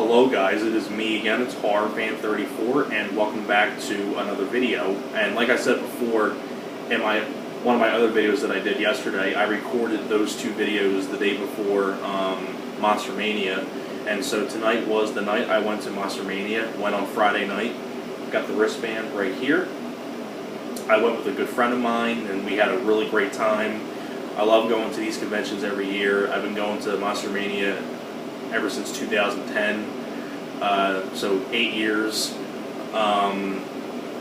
Hello guys, it is me again, it's HorrorFan34, and welcome back to another video. And like I said before, in one of my other videos that I did yesterday, I recorded those two videos the day before Monster Mania. And so tonight was the night I went to Monster Mania, went on Friday night, got the wristband right here. I went with a good friend of mine, and we had a really great time. I love going to these conventions every year. I've been going to Monster Mania ever since 2010, so 8 years.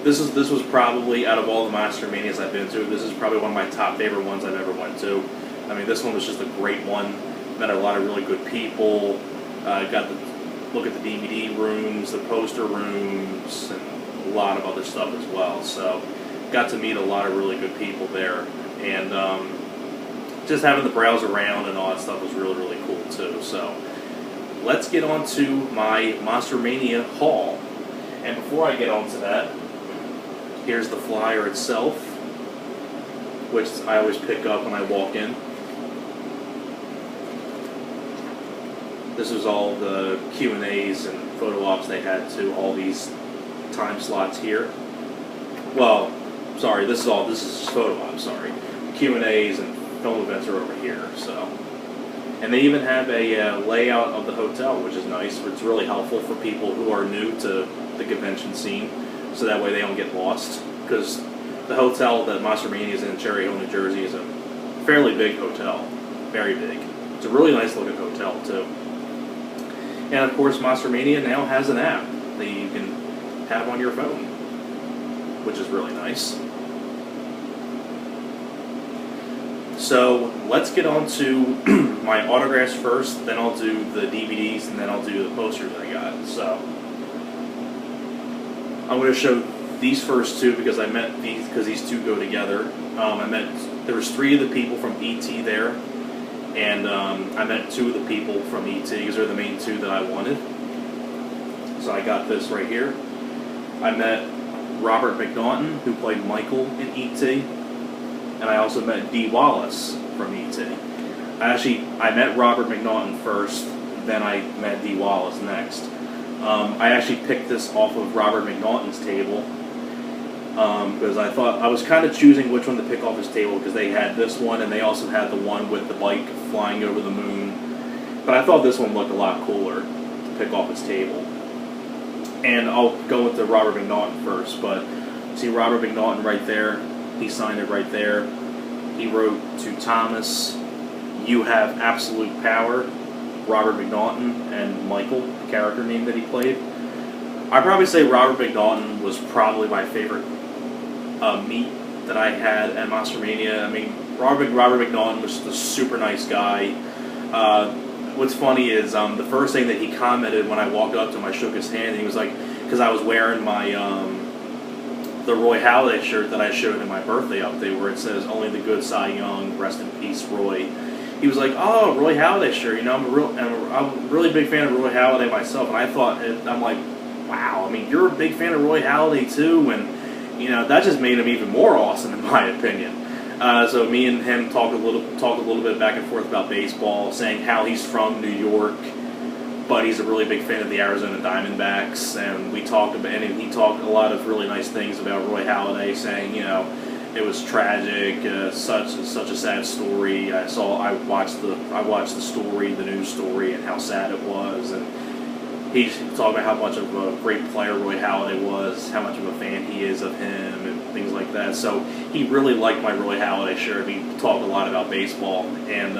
This was probably, out of all the Monster Manias I've been to, this is probably one of my top favorite ones I've ever went to. I mean, this one was just a great one. Met a lot of really good people. Got to look at the DVD rooms, the poster rooms, and a lot of other stuff as well. So, got to meet a lot of really good people there, and just having the browse around and all that stuff was really, really cool too. So, let's get on to my Monster Mania haul. And before I get on to that, here's the flyer itself, which I always pick up when I walk in. This was all the Q&As and photo ops they had to all these time slots here. Well, sorry, this is photo ops, sorry. Q&As and film events are over here, so. And they even have a layout of the hotel, which is nice. It's really helpful for people who are new to the convention scene, so that way they don't get lost. Because the hotel that Monster Mania is in Cherry Hill, New Jersey, is a fairly big hotel, very big. It's a really nice looking hotel too. And of course, Monster Mania now has an app that you can have on your phone, which is really nice. So let's get on to my autographs first, then I'll do the DVDs, and then I'll do the posters I got. So I'm going to show these first two because I met these, because these two go together. There was 3 of the people from E.T. there, and I met 2 of the people from E.T. because they're the main 2 that I wanted. So I got this right here. I met Robert McNaughton, who played Michael in E.T., and I also met Dee Wallace from E.T. I met Robert McNaughton first, then I met Dee Wallace next. I actually picked this off of Robert McNaughton's table because I was kind of choosing which one to pick off his table because they had this one and they also had the one with the bike flying over the moon. But I thought this one looked a lot cooler to pick off his table. And I'll go with the Robert McNaughton first, but see Robert McNaughton right there. He signed it right there. He wrote to Thomas, "You have absolute power," Robert McNaughton, and Michael, the character name that he played. I'd probably say Robert McNaughton was probably my favorite meet that I had at Monster Mania. I mean, Robert McNaughton was just a super nice guy. What's funny is the first thing that he commented when I walked up to him, I shook his hand, and he was like, because I was wearing my the Roy Halladay shirt that I showed in my birthday update where it says, "Only the good Cy Young, rest in peace, Roy." He was like, "Oh, Roy Halladay shirt, you know, I'm a really big fan of Roy Halladay myself," and I thought, I'm like, wow, I mean, you're a big fan of Roy Halladay too, and, you know, that just made him even more awesome in my opinion. So me and him talked a little bit back and forth about baseball, saying how he's from New York, but he's a really big fan of the Arizona Diamondbacks, and we talked about, and he talked a lot of really nice things about Roy Halladay, saying, you know, it was tragic, such a sad story. I watched the story, the news story, and how sad it was, and he talked about how much of a great player Roy Halladay was, how much of a fan he is of him, and things like that. So he really liked my Roy Halladay shirt. We talked a lot about baseball and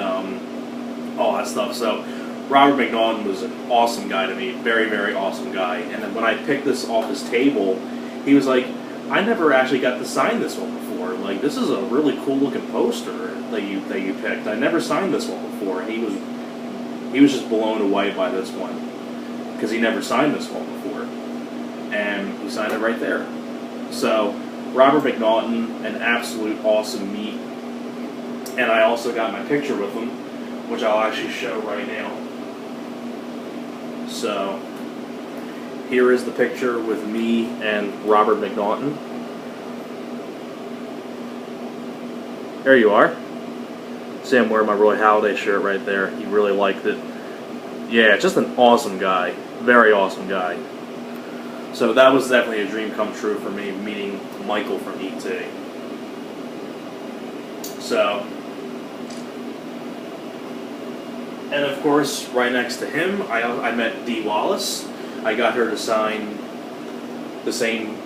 all that stuff. So Robert McNaughton was an awesome guy to me, very, very awesome guy. And then when I picked this off his table, he was like, "I never actually got to sign this one before. Like, this is a really cool looking poster that you picked. I never signed this one before." And he was just blown away by this one because he never signed this one before, and he signed it right there. So Robert McNaughton, an absolute awesome meet, and I also got my picture with him, which I'll actually show right now. So here is the picture with me and Robert McNaughton. There you are. See, I'm wearing my Roy Halladay shirt right there. He really liked it. Yeah, just an awesome guy. Very awesome guy. So that was definitely a dream come true for me, meeting Michael from ET. So, and of course, right next to him, I met Dee Wallace. I got her to sign the same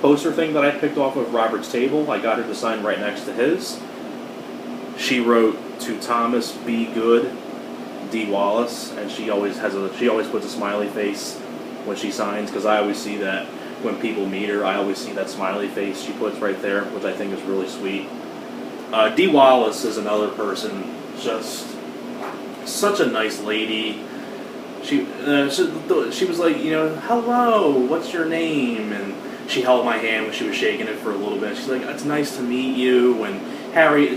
poster thing that I picked off of Robert's table. I got her to sign right next to his. She wrote to Thomas B. Good, Dee Wallace, and she always puts a smiley face when she signs, because I always see that when people meet her. I always see that smiley face she puts right there, which I think is really sweet. Dee Wallace is another person, just such a nice lady. She was like, hello, what's your name? And she held my hand when she was shaking it for a little bit. She's like, it's nice to meet you. And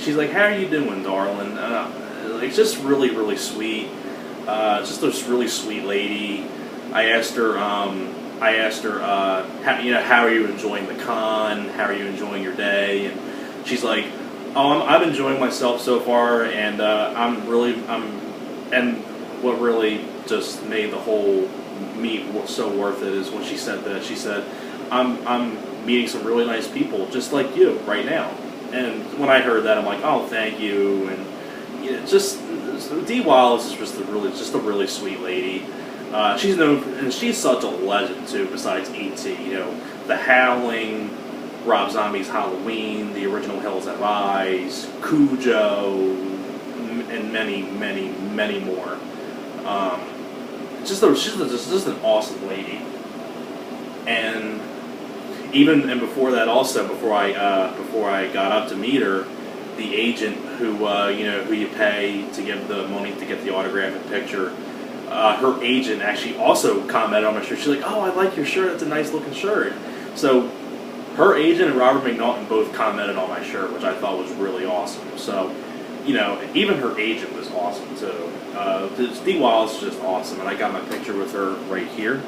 she's like, how are you doing, darling? Like, just really, really sweet. Just a really sweet lady. I asked her, how are you enjoying the con? How are you enjoying your day? And she's like, oh, I'm enjoying myself so far, and and what really just made the whole meet so worth it is when she said that. She said, I'm meeting some really nice people just like you right now. And when I heard that, I'm like, oh, thank you. And Dee Wallace is just a really sweet lady. She's known, and she's such a legend too. Besides E.T., The Howling, Rob Zombie's Halloween, the original Hills Have Eyes, Cujo, and many, many, many more. She's just an awesome lady. And before that, also before I got up to meet her, the agent who you pay to give the money to get the autograph and picture, her agent actually also commented on my shirt. She's like, "Oh, I like your shirt. That's a nice looking shirt." So her agent and Robert McNaughton both commented on my shirt, which I thought was really awesome. So, even her agent was awesome too. Dee Wallace is just awesome, and I got my picture with her right here.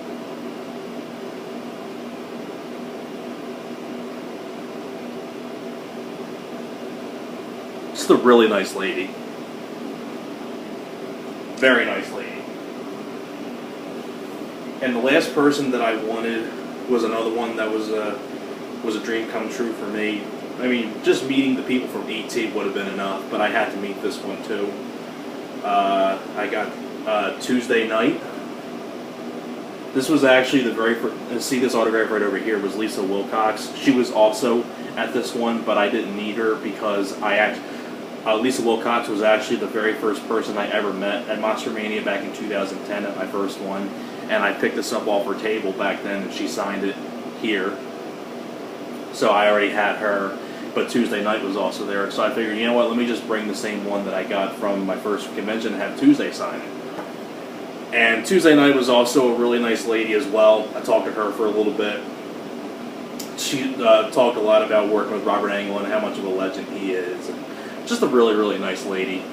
Just a really nice lady. Very nice lady. And the last person that I wanted was another one that was a dream come true for me. I mean, just meeting the people from E.T. would have been enough, but I had to meet this one too. I got Tuesday night. This was actually the very first. See this autograph right over here was Lisa Wilcox. She was also at this one, but I didn't need her because Lisa Wilcox was actually the very first person I ever met at Monster Mania back in 2010 at my first one, and I picked this up off her table back then, and she signed it here. So I already had her, but Tuesday night was also there. So I figured, you know what, let me just bring the same one that I got from my first convention and have Tuesday sign it. And Tuesday night was also a really nice lady as well. I talked to her for a little bit. She talked a lot about working with Robert Englund and how much of a legend he is. And just a really, really nice lady.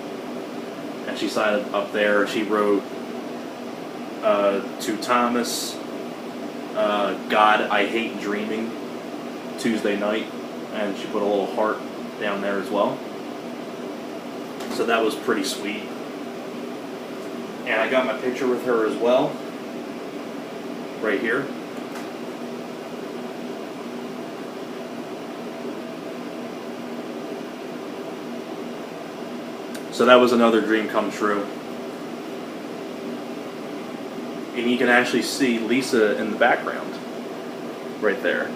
And she signed it up there. She wrote to Thomas, God, I hate dreaming, Tuesday night. And she put a little heart down there as well. So that was pretty sweet. And I got my picture with her as well. Right here. So that was another dream come true. And you can actually see Lisa in the background. Right there.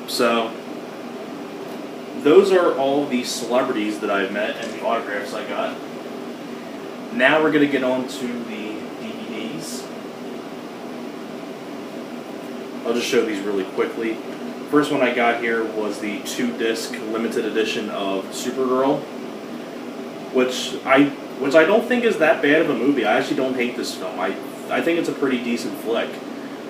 So, those are all the celebrities that I've met and the autographs I got. Now we're going to get on to the DVDs. I'll just show these really quickly. First one I got here was the 2-disc limited edition of Supergirl, which I don't think is that bad of a movie. I actually don't hate this film. I think it's a pretty decent flick.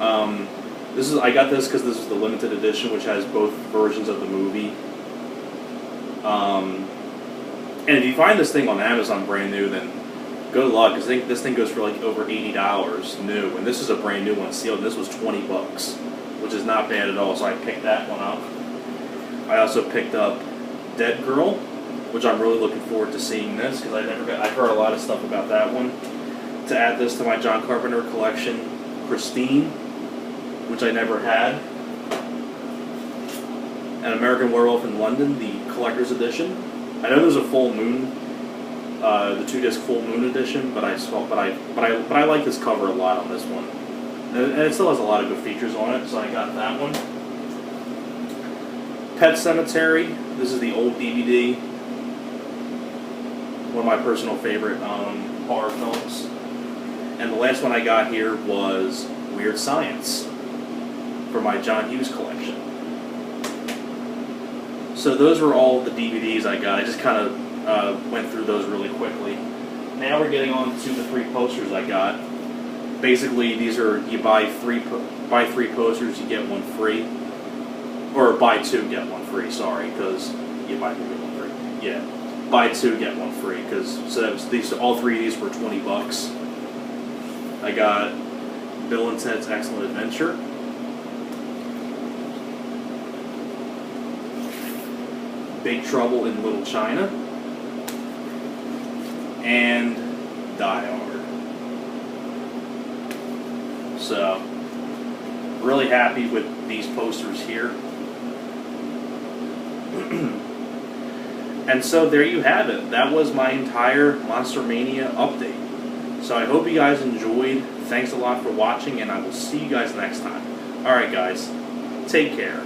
I got this because this is the limited edition, which has both versions of the movie. And if you find this thing on Amazon brand new, then good luck, because this thing goes for like over $80 new, and this is a brand new one sealed, and this was $20, which is not bad at all, so I picked that one up. I also picked up Dead Girl, which I'm really looking forward to seeing this because I've heard a lot of stuff about that one. To add this to my John Carpenter collection, Christine, which I never had. An American Werewolf in London, the collector's edition. I know there's a full moon, the 2-disc full moon edition, but I like this cover a lot on this one, and it still has a lot of good features on it, so I got that one. Pet Cemetery. This is the old DVD. One of my personal favorite horror films. And the last one I got here was Weird Science for my John Hughes collection. So those were all the DVDs I got. I just kind of went through those really quickly. Now we're getting on to the 3 posters I got. Basically, these are, you buy three posters, you get one free. Or buy 2, get one free, sorry, because you buy 2, get one free. Yeah, buy 2, get one free, because all 3 of these were $20. I got Bill and Ted's Excellent Adventure, Big Trouble in Little China, and Die Hard. So, really happy with these posters here. And so there you have it. That was my entire Monster Mania update. So I hope you guys enjoyed. Thanks a lot for watching, and I will see you guys next time. Alright guys, take care.